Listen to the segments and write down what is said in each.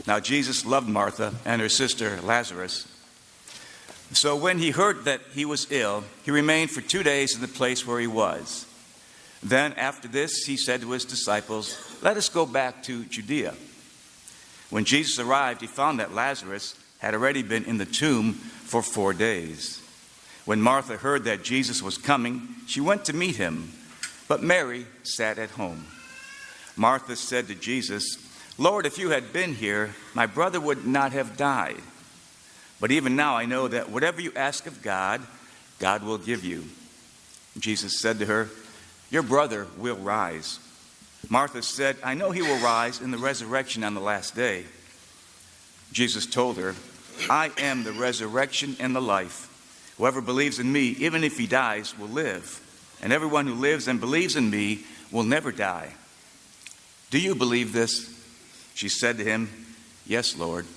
Now Jesus loved Martha and her sister Lazarus. So when he heard that he was ill, he remained for 2 days in the place where he was. Then after this, he said to his disciples, "Let us go back to Judea." When Jesus arrived, he found that Lazarus had already been in the tomb for 4 days. When Martha heard that Jesus was coming, she went to meet him, but Mary sat at home. Martha said to Jesus, "Lord, if you had been here, my brother would not have died. But even now I know that whatever you ask of God, God will give you." Jesus said to her, "Your brother will rise." Martha said, "I know he will rise in the resurrection on the last day." Jesus told her, "I am the resurrection and the life. Whoever believes in me, even if he dies, will live. And everyone who lives and believes in me will never die. Do you believe this?" She said to him, "Yes, Lord.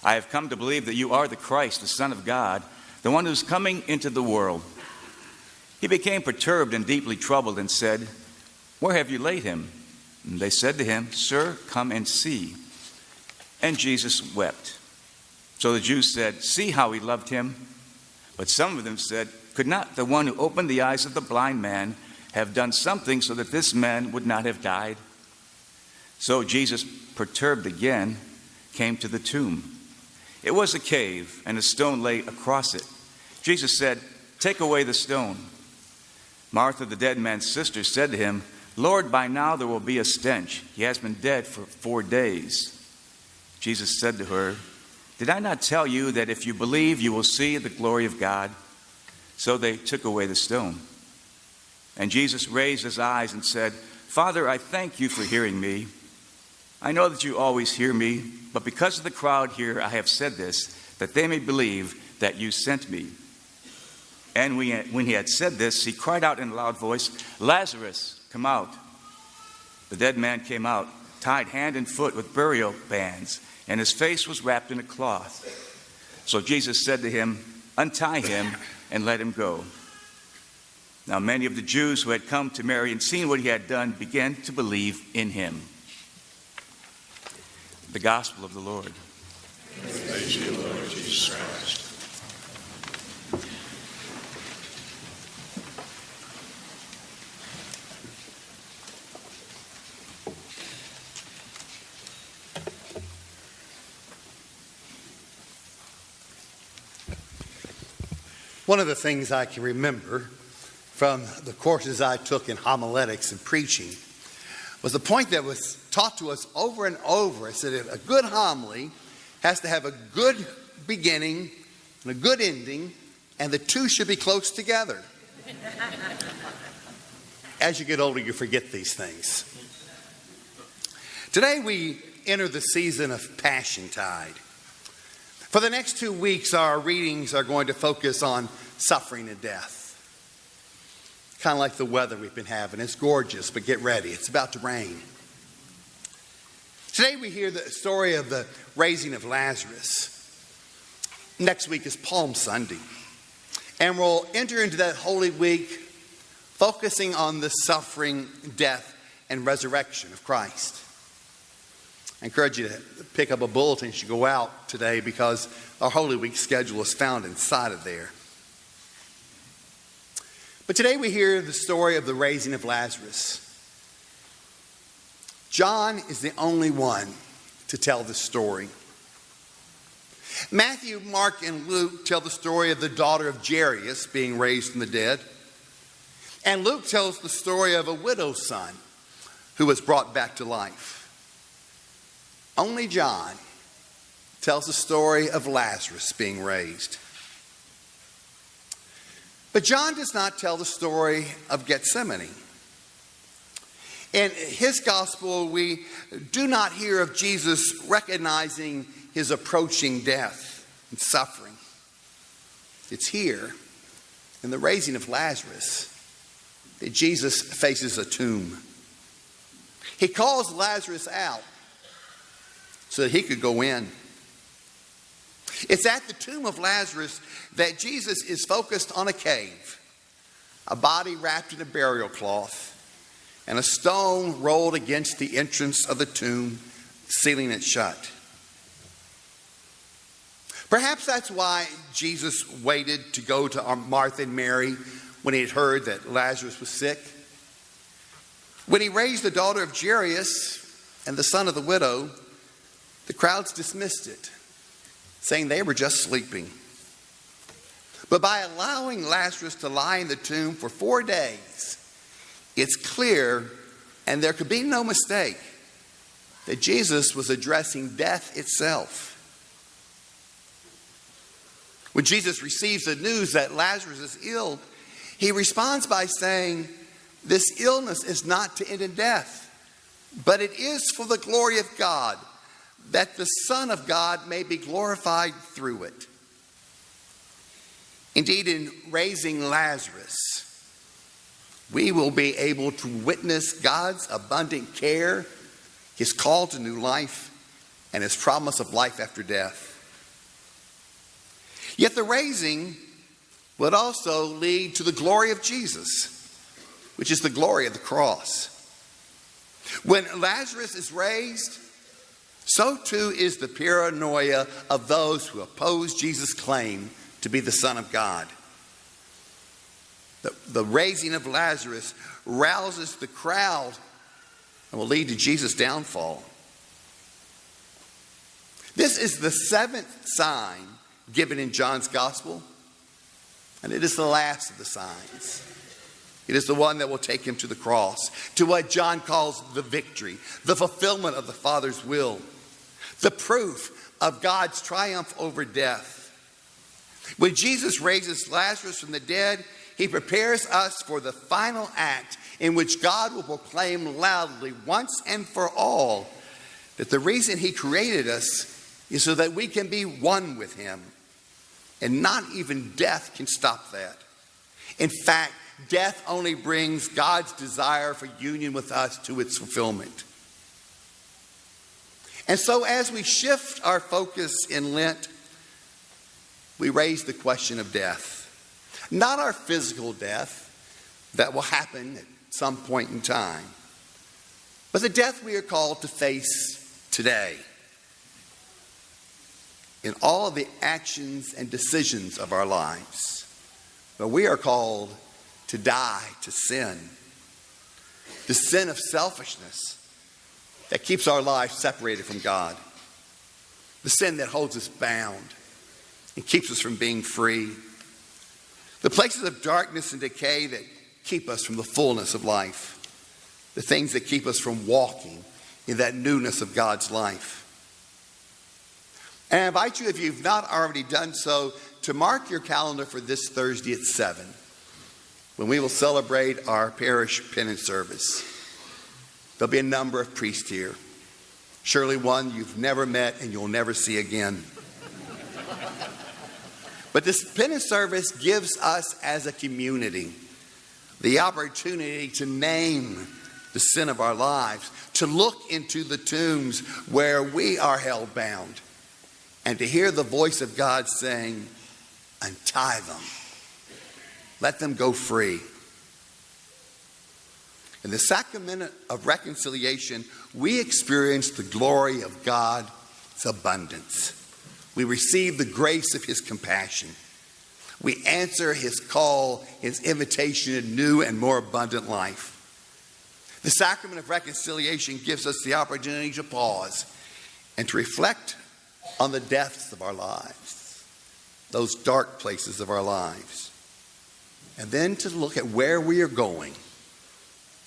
I have come to believe that you are the Christ, the Son of God, the one who's coming into the world." He became perturbed and deeply troubled and said, "Where have you laid him?" And they said to him, "Sir, come and see." And Jesus wept. So the Jews said, "See how he loved him." But some of them said, "Could not the one who opened the eyes of the blind man have done something so that this man would not have died?" So Jesus, perturbed again, came to the tomb. It was a cave, and a stone lay across it. Jesus said, "Take away the stone." Martha, the dead man's sister, said to him, "Lord, by now there will be a stench. He has been dead for 4 days." Jesus said to her, "Did I not tell you that if you believe, you will see the glory of God?" So they took away the stone. And Jesus raised his eyes and said, "Father, I thank you for hearing me. I know that you always hear me, but because of the crowd here, I have said this, that they may believe that you sent me." And when he had said this, he cried out in a loud voice, "Lazarus, come out." The dead man came out, tied hand and foot with burial bands, and his face was wrapped in a cloth. So Jesus said to him, "Untie him and let him go." Now many of the Jews who had come to Mary and seen what he had done began to believe in him. The Gospel of the Lord. Praise you, Lord Jesus Christ. One of the things I can remember from the courses I took in homiletics and preaching was the point that was taught to us over and over. It said that a good homily has to have a good beginning and a good ending, and the two should be close together. As you get older, you forget these things. Today we enter the season of Passiontide. For the next 2 weeks, our readings are going to focus on suffering and death. Kind of like the weather we've been having. It's gorgeous, but get ready. It's about to rain. Today we hear the story of the raising of Lazarus. Next week is Palm Sunday. And we'll enter into that Holy Week focusing on the suffering, death, and resurrection of Christ. I encourage you to pick up a bulletin as you go out today, because our Holy Week schedule is found inside of there. But today we hear the story of the raising of Lazarus. John is the only one to tell the story. Matthew, Mark, and Luke tell the story of the daughter of Jairus being raised from the dead. And Luke tells the story of a widow's son who was brought back to life. Only John tells the story of Lazarus being raised. But John does not tell the story of Gethsemane. In his gospel, we do not hear of Jesus recognizing his approaching death and suffering. It's here, in the raising of Lazarus, that Jesus faces a tomb. He calls Lazarus out so that he could go in. It's at the tomb of Lazarus that Jesus is focused on a cave, a body wrapped in a burial cloth, and a stone rolled against the entrance of the tomb, sealing it shut. Perhaps that's why Jesus waited to go to Martha and Mary when he had heard that Lazarus was sick. When he raised the daughter of Jairus and the son of the widow, the crowds dismissed it, saying they were just sleeping. But by allowing Lazarus to lie in the tomb for 4 days, it's clear, and there could be no mistake, that Jesus was addressing death itself. When Jesus receives the news that Lazarus is ill, he responds by saying, this illness is not to end in death, but it is for the glory of God, that the Son of God may be glorified through it. Indeed, in raising Lazarus, we will be able to witness God's abundant care, his call to new life, and his promise of life after death. Yet the raising would also lead to the glory of Jesus, which is the glory of the cross. When Lazarus is raised, so too is the paranoia of those who oppose Jesus' claim to be the Son of God. The raising of Lazarus rouses the crowd and will lead to Jesus' downfall. This is the 7th sign given in John's gospel, and it is the last of the signs. It is the one that will take him to the cross, to what John calls the victory, the fulfillment of the Father's will, the proof of God's triumph over death. When Jesus raises Lazarus from the dead, he prepares us for the final act in which God will proclaim loudly once and for all that the reason he created us is so that we can be one with him. And not even death can stop that. In fact, death only brings God's desire for union with us to its fulfillment. And so as we shift our focus in Lent, we raise the question of death. Not our physical death that will happen at some point in time, but the death we are called to face today. In all of the actions and decisions of our lives, but we are called to die to sin. The sin of selfishness that keeps our lives separated from God. The sin that holds us bound and keeps us from being free. The places of darkness and decay that keep us from the fullness of life. The things that keep us from walking in that newness of God's life. And I invite you, if you've not already done so, to mark your calendar for this Thursday at 7, when we will celebrate our parish penance service. There'll be a number of priests here. Surely one you've never met and you'll never see again. But this penance service gives us as a community the opportunity to name the sin of our lives, to look into the tombs where we are held bound, and to hear the voice of God saying, untie them. Let them go free. In the sacrament of reconciliation, we experience the glory of God's abundance. We receive the grace of his compassion. We answer his call, his invitation to new and more abundant life. The sacrament of reconciliation gives us the opportunity to pause and to reflect on the depths of our lives, those dark places of our lives, and then to look at where we are going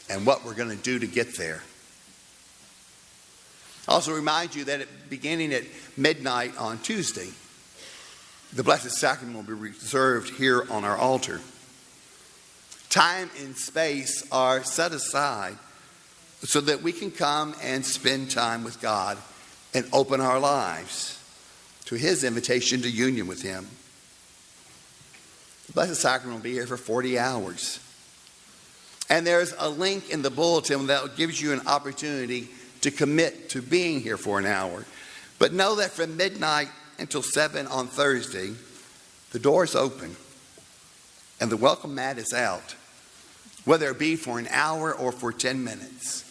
and what we're going to do to get there. I also remind you that beginning at midnight on Tuesday, the Blessed Sacrament will be reserved here on our altar. Time and space are set aside so that we can come and spend time with God and open our lives to his invitation to union with him. The Blessed Sacrament will be here for 40 hours. And there's a link in the bulletin that gives you an opportunity to commit to being here for an hour. But know that from midnight until 7 on Thursday, the door is open and the welcome mat is out, whether it be for an hour or for 10 minutes.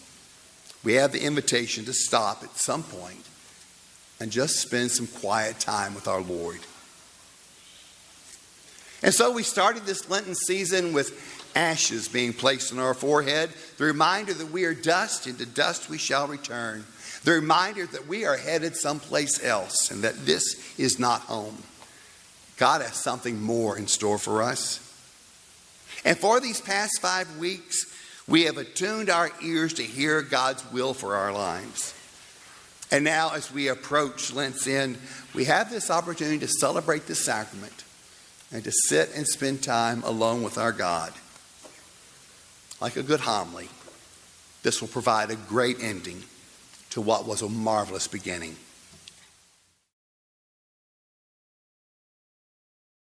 We have the invitation to stop at some point and just spend some quiet time with our Lord. And so we started this Lenten season with ashes being placed on our forehead, the reminder that we are dust, and to dust we shall return. The reminder that we are headed someplace else and that this is not home. God has something more in store for us. And for these past 5 weeks, we have attuned our ears to hear God's will for our lives. And now as we approach Lent's end, we have this opportunity to celebrate the sacrament and to sit and spend time alone with our God. Like a good homily, this will provide a great ending to what was a marvelous beginning.